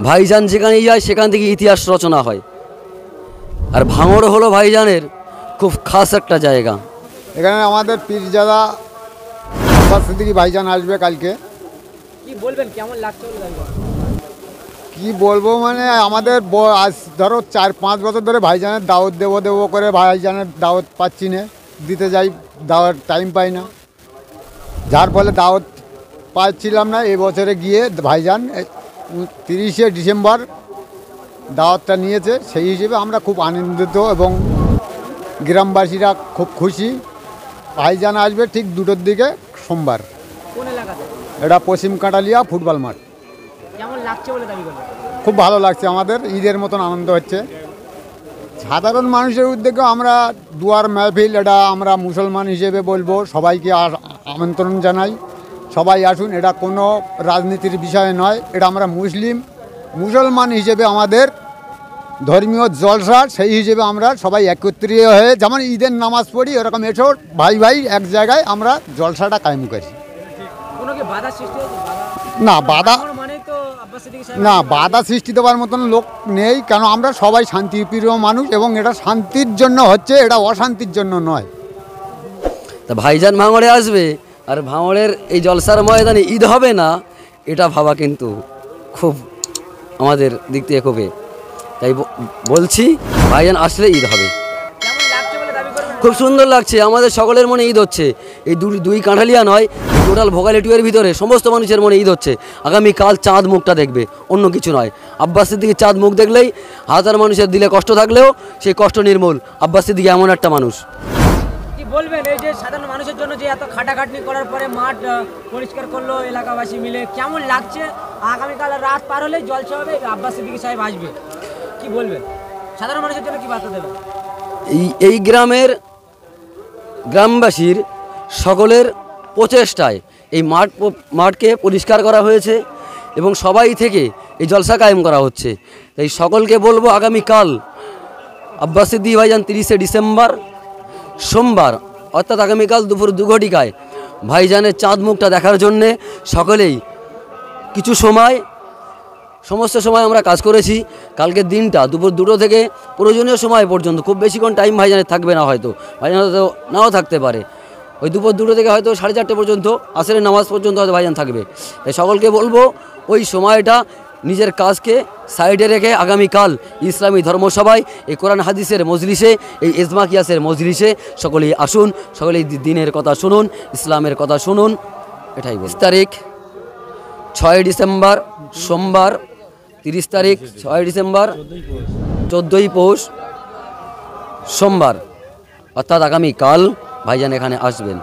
ভাইজান যেখানেই যায় সেখান থেকে ইতিহাস রচনা হয়। আর ভাঙড় হলো ভাইজানের খুব খাস একটা জায়গা। এখানে আমাদের পীরজাদা আব্বাস সিদ্দিকী ভাইজান আসবে কালকে। কি বলবেন, কেমন লাগছে বলে দাবি করেন? কি বলবো, মানে আমাদের আজ ধরো 4-5 বছর ধরে ভাইজানের দাওয়াত দেবো করে ভাইজানের দাওয়াত পাচ্ছি না, দিতে যাই দাওয়াত টাইম পাই না, যার ফলে দাওয়াত পাচ্ছিলাম না। এই বছরে গিয়ে ভাইজান 30শে ডিসেম্বর দাওয়াতটা নিয়েছে, সেই হিসেবে আমরা খুব আনন্দিত এবং গ্রামবাসীরা খুব খুশি। ভাইজান আসবে ঠিক 2টোর দিকে সোমবার। কোন এলাকাতে? এটা পশ্চিম কাঁটালিয়া ফুটবল মাঠ। কেমন লাগছে বলে দাবি করেন? খুব ভালো লাগছে, আমাদের ঈদের মতন আনন্দ হচ্ছে। সাধারণ মানুষের উদ্যোগে আমরা দুয়ার মাহফিল, এটা আমরা মুসলমান হিসেবে বলবো, সবাইকে আমন্ত্রণ জানাই, সবাই আসুন। এটা কোনো রাজনীতির বিষয় নয়, এটা আমরা মুসলমান হিসেবে আমাদের ধর্মীয় জলসা, সেই হিসেবে আমরা সবাই একত্রিত হয়ে যেমন ঈদের নামাজ পড়ি, ওরকম এসব ভাই ভাই এক জায়গায় আমরা জলসাটা কায়েম করি। কোনো কি বাধা সৃষ্টি হয়েছে? না বাধা, মানেই তো আব্বাস সিদ্দিকী সাহেব। না বাধা সৃষ্টি দেওয়ার মতন লোক নেই, কেন আমরা সবাই শান্তিপ্রিয় মানুষ এবং এটা শান্তির জন্য হচ্ছে, এটা অশান্তির জন্য নয়। তা ভাইজান ভাঙড়ে আসবে আর ভাঙড়ের এই জলসার ময়দানে ঈদ হবে না, এটা ভাবা কিন্তু খুব আমাদের দিক থেকে খুবই, তাই বলছি ভাইজান আসলে ঈদ হবে। কেমন লাগছে বলে দাবি করেন? খুব সুন্দর লাগছে, আমাদের সকলের মনে ঈদ হচ্ছে। এই দুই কাঁঠালিয়া নয়, টোটাল ভোগালিটুয়ের ভিতরে সমস্ত মানুষের মনে ঈদ হচ্ছে। আগামীকাল চাঁদ মুখটা দেখবে, অন্য কিছু নয়। আব্বাস সিদ্দিকী চাঁদ মুখ দেখলেই হাজার মানুষের দিলে কষ্ট থাকলেও সেই কষ্ট নির্মূল। আব্বাস সিদ্দিকী এমন একটা মানুষ। কি বলবেন, এই যে সাধারণ মানুষের জন্য যে এত খাটাখাটনি করার পরে মাঠ পরিষ্কার করলো এলাকাবাসী মিলে, কেমন লাগছে? আগামীকাল রাত পার হলেই জলসা হবে, আব্বাস সিদ্দিকী সাহেব আসবে, কি বলবেন? সাধারণ মানুষের জন্য কি বার্তা দেবেন? এই গ্রামবাসীর সকলের প্রচেষ্টায় এই মাঠকে পরিষ্কার করা হয়েছে এবং সবাই থেকে এই জলসা কায়েম করা হচ্ছে। তাই সকলকে বলবো আগামীকাল আব্বাস সিদ্দিকী ভাইজান 30শে ডিসেম্বর সোমবার, অর্থাৎ আগামীকাল দুপুর 2 ঘটিকায় ভাইজানের চাঁদ মুখটা দেখার জন্যে সকলেই কিছু সমস্ত সময় আমরা কাজ করেছি। কালকের দিনটা দুপুর 2টো থেকে প্রয়োজনীয় সময় পর্যন্ত, খুব বেশিক্ষণ টাইম ভাইজানের থাকবে না, হয়তো ভাইজান হয়তো নাও থাকতে পারে। ওই দুপুর 2টো থেকে হয়তো 4:30 পর্যন্ত, আসরের নামাজ পর্যন্ত হয়তো ভাইজান থাকবে। তাই সকলকে বলবো ওই সময়টা নিজের কাজকে সাইডে রেখে আগামীকাল ইসলামী ধর্মসভায় এই কোরআন হাদিসের মজলিসে, এই ইজমা কিয়াসের মজলিসে সকলেই আসুন, সকলেই দিনের কথা শুনুন, ইসলামের কথা শুনুন। এটাই 20 তারিখ 6 ডিসেম্বর সোমবার, 30 তারিখ 6 ডিসেম্বর 14ই পৌষ সোমবার, অর্থাৎ আগামীকাল ভাইজান এখানে আসবেন।